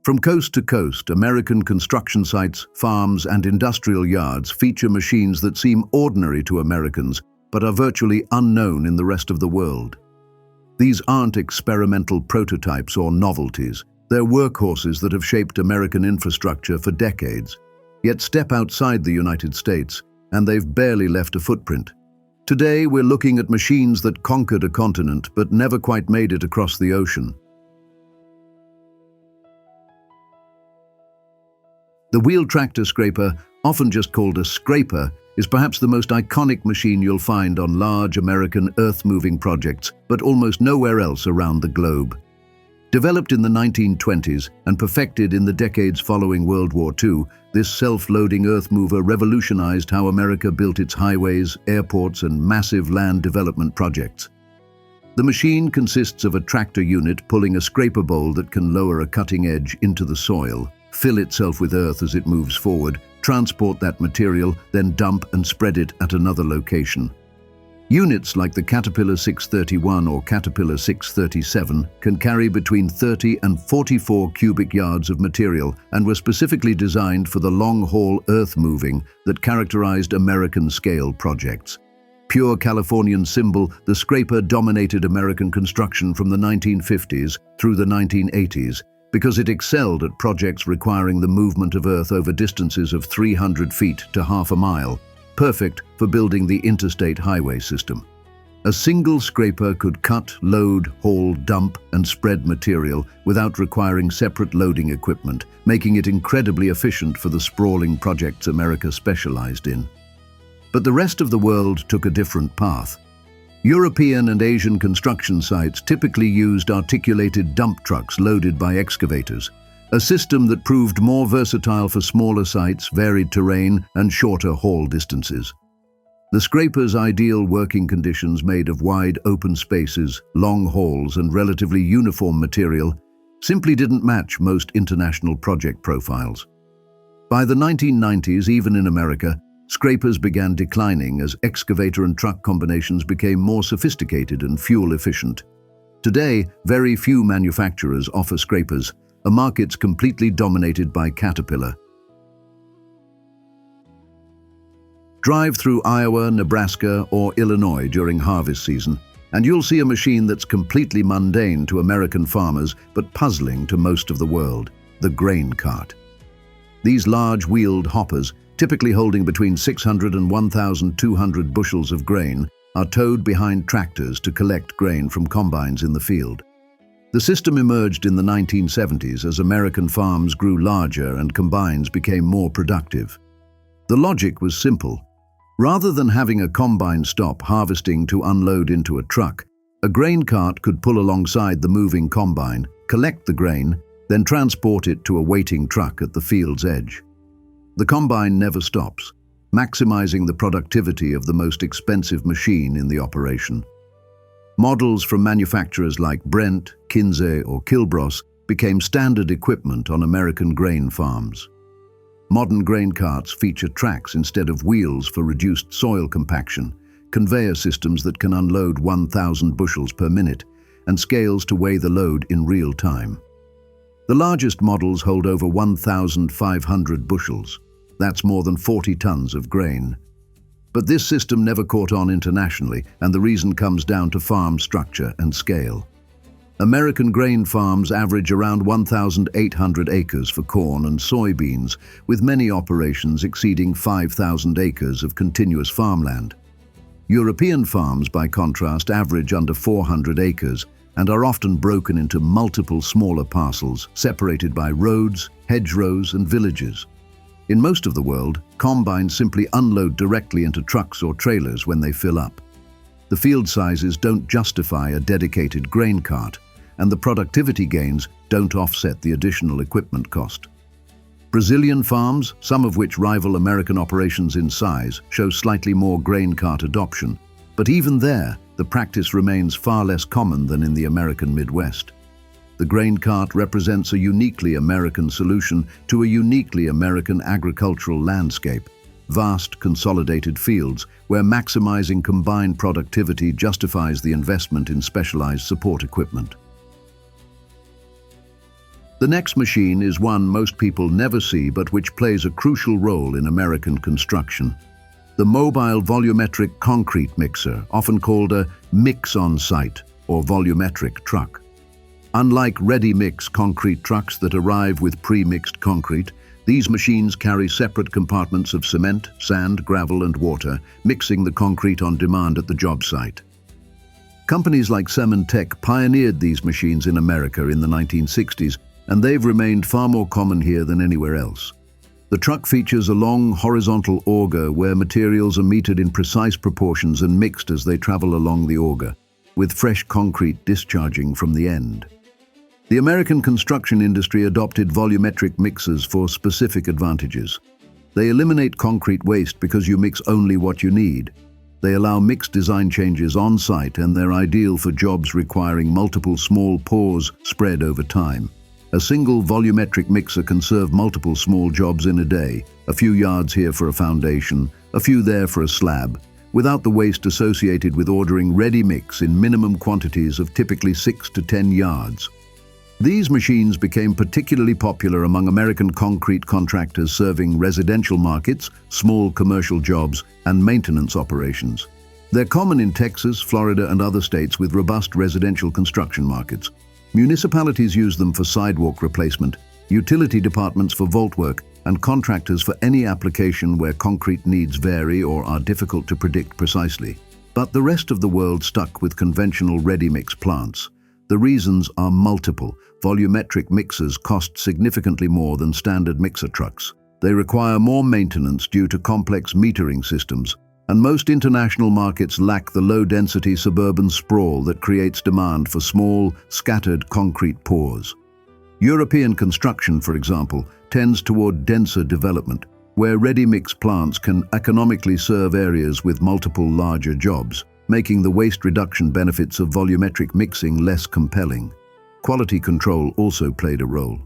From coast to coast, American construction sites, farms, and industrial yards feature machines that seem ordinary to Americans, but are virtually unknown in the rest of the world. These aren't experimental prototypes or novelties. They're workhorses that have shaped American infrastructure for decades. Yet step outside the United States, and they've barely left a footprint. Today, we're looking at machines that conquered a continent but never quite made it across the ocean. The wheel tractor scraper, often just called a scraper, is perhaps the most iconic machine you'll find on large American earth-moving projects, but almost nowhere else around the globe. Developed in the 1920s and perfected in the decades following World War II, this self-loading earth mover revolutionized how America built its highways, airports, and massive land development projects. The machine consists of a tractor unit pulling a scraper bowl that can lower a cutting edge into the soil, fill itself with earth as it moves forward, transport that material, then dump and spread it at another location. Units like the Caterpillar 631 or Caterpillar 637 can carry between 30 and 44 cubic yards of material and were specifically designed for the long-haul earth moving that characterized American-scale projects. Pure Californian symbol, the scraper dominated American construction from the 1950s through the 1980s, because it excelled at projects requiring the movement of earth over distances of 300 feet to half a mile, perfect for building the interstate highway system. A single scraper could cut, load, haul, dump, and spread material without requiring separate loading equipment, making it incredibly efficient for the sprawling projects America specialized in. But the rest of the world took a different path. European and Asian construction sites typically used articulated dump trucks loaded by excavators, a system that proved more versatile for smaller sites, varied terrain, and shorter haul distances. The scraper's ideal working conditions, made of wide open spaces, long hauls, and relatively uniform material, simply didn't match most international project profiles. By the 1990s, even in America, scrapers began declining as excavator and truck combinations became more sophisticated and fuel-efficient. Today, very few manufacturers offer scrapers, a market completely dominated by Caterpillar. Drive through Iowa, Nebraska, or Illinois during harvest season, and you'll see a machine that's completely mundane to American farmers but puzzling to most of the world: the grain cart. These large wheeled hoppers, typically holding between 600 and 1,200 bushels of grain, are towed behind tractors to collect grain from combines in the field. The system emerged in the 1970s as American farms grew larger and combines became more productive. The logic was simple. Rather than having a combine stop harvesting to unload into a truck, a grain cart could pull alongside the moving combine, collect the grain, then transport it to a waiting truck at the field's edge. The combine never stops, maximizing the productivity of the most expensive machine in the operation. Models from manufacturers like Brent, Kinsey, or Kilbros became standard equipment on American grain farms. Modern grain carts feature tracks instead of wheels for reduced soil compaction, conveyor systems that can unload 1,000 bushels per minute, and scales to weigh the load in real time. The largest models hold over 1,500 bushels. That's more than 40 tons of grain. But this system never caught on internationally, and the reason comes down to farm structure and scale. American grain farms average around 1,800 acres for corn and soybeans, with many operations exceeding 5,000 acres of continuous farmland. European farms, by contrast, average under 400 acres and are often broken into multiple smaller parcels separated by roads, hedgerows, and villages. In most of the world, combines simply unload directly into trucks or trailers when they fill up. The field sizes don't justify a dedicated grain cart, and the productivity gains don't offset the additional equipment cost. Brazilian farms, some of which rival American operations in size, show slightly more grain cart adoption, but even there, the practice remains far less common than in the American Midwest. The grain cart represents a uniquely American solution to a uniquely American agricultural landscape: vast, consolidated fields where maximizing combined productivity justifies the investment in specialized support equipment. The next machine is one most people never see but which plays a crucial role in American construction. The mobile volumetric concrete mixer, often called a mix-on-site or volumetric truck. Unlike ready-mix concrete trucks that arrive with pre-mixed concrete, these machines carry separate compartments of cement, sand, gravel and water, mixing the concrete on demand at the job site. Companies like Cementech pioneered these machines in America in the 1960s, and they've remained far more common here than anywhere else. The truck features a long horizontal auger where materials are metered in precise proportions and mixed as they travel along the auger, with fresh concrete discharging from the end. The American construction industry adopted volumetric mixers for specific advantages. They eliminate concrete waste because you mix only what you need. They allow mixed design changes on-site, and they're ideal for jobs requiring multiple small pours spread over time. A single volumetric mixer can serve multiple small jobs in a day, a few yards here for a foundation, a few there for a slab, without the waste associated with ordering ready mix in minimum quantities of typically 6 to 10 yards. These machines became particularly popular among American concrete contractors serving residential markets, small commercial jobs, and maintenance operations. They're common in Texas, Florida, and other states with robust residential construction markets. Municipalities use them for sidewalk replacement, utility departments for vault work, and contractors for any application where concrete needs vary or are difficult to predict precisely. But the rest of the world stuck with conventional ready-mix plants. The reasons are multiple. Volumetric mixers cost significantly more than standard mixer trucks. They require more maintenance due to complex metering systems, and most international markets lack the low-density suburban sprawl that creates demand for small, scattered concrete pours. European construction, for example, tends toward denser development, where ready-mix plants can economically serve areas with multiple larger jobs, making the waste reduction benefits of volumetric mixing less compelling. Quality control also played a role.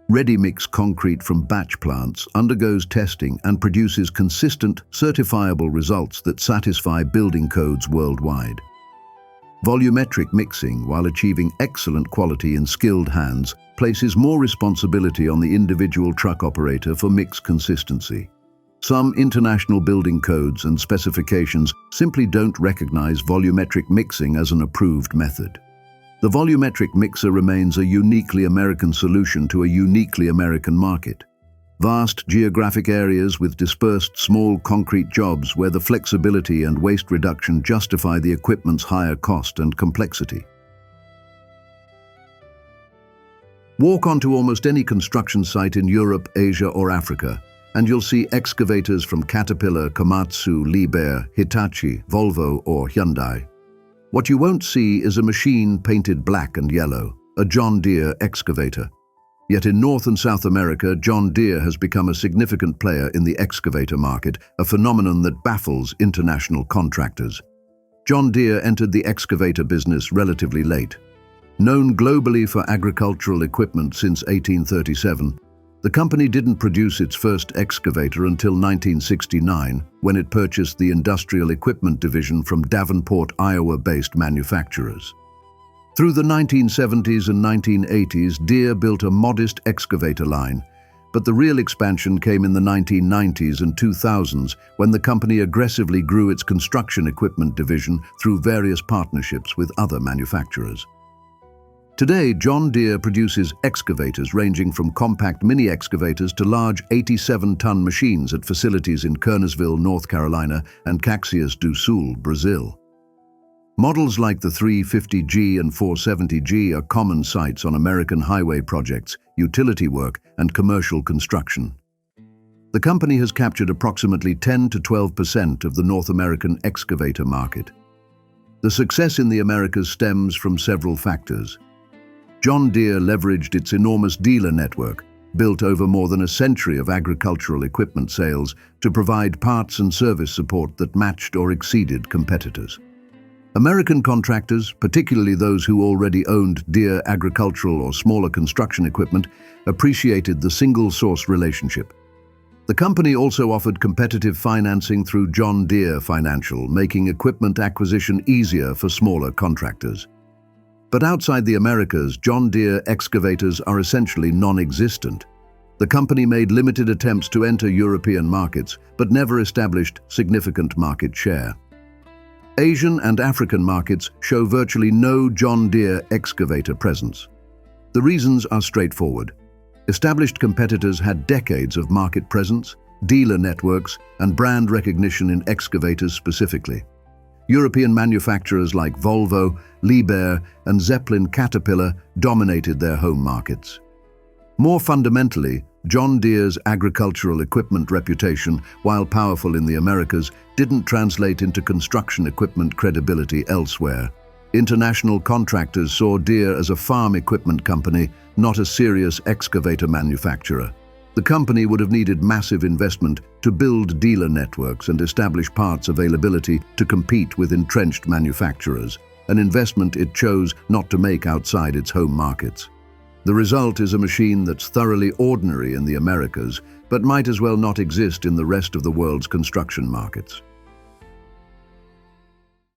Ready-mix concrete from batch plants undergoes testing and produces consistent, certifiable results that satisfy building codes worldwide. Volumetric mixing, while achieving excellent quality in skilled hands, places more responsibility on the individual truck operator for mix consistency. Some international building codes and specifications simply don't recognize volumetric mixing as an approved method. The volumetric mixer remains a uniquely American solution to a uniquely American market. Vast geographic areas with dispersed small concrete jobs where the flexibility and waste reduction justify the equipment's higher cost and complexity. Walk onto almost any construction site in Europe, Asia, or Africa, and you'll see excavators from Caterpillar, Komatsu, Liebherr, Hitachi, Volvo, or Hyundai. What you won't see is a machine painted black and yellow, a John Deere excavator. Yet in North and South America, John Deere has become a significant player in the excavator market, a phenomenon that baffles international contractors. John Deere entered the excavator business relatively late. Known globally for agricultural equipment since 1837, the company didn't produce its first excavator until 1969, when it purchased the industrial equipment division from Davenport, Iowa-based manufacturers. Through the 1970s and 1980s, Deere built a modest excavator line, but the real expansion came in the 1990s and 2000s when the company aggressively grew its construction equipment division through various partnerships with other manufacturers. Today, John Deere produces excavators ranging from compact mini excavators to large 87-ton machines at facilities in Kernersville, North Carolina, and Caxias do Sul, Brazil. Models like the 350G and 470G are common sights on American highway projects, utility work, and commercial construction. The company has captured approximately 10 to 12% of the North American excavator market. The success in the Americas stems from several factors. John Deere leveraged its enormous dealer network, built over more than a century of agricultural equipment sales, to provide parts and service support that matched or exceeded competitors. American contractors, particularly those who already owned Deere agricultural or smaller construction equipment, appreciated the single-source relationship. The company also offered competitive financing through John Deere Financial, making equipment acquisition easier for smaller contractors. But outside the Americas, John Deere excavators are essentially non-existent. The company made limited attempts to enter European markets, but never established significant market share. Asian and African markets show virtually no John Deere excavator presence. The reasons are straightforward. Established competitors had decades of market presence, dealer networks, and brand recognition in excavators specifically. European manufacturers like Volvo, Liebherr, and Zeppelin Caterpillar dominated their home markets. More fundamentally, John Deere's agricultural equipment reputation, while powerful in the Americas, didn't translate into construction equipment credibility elsewhere. International contractors saw Deere as a farm equipment company, not a serious excavator manufacturer. The company would have needed massive investment to build dealer networks and establish parts availability to compete with entrenched manufacturers, an investment it chose not to make outside its home markets. The result is a machine that's thoroughly ordinary in the Americas, but might as well not exist in the rest of the world's construction markets.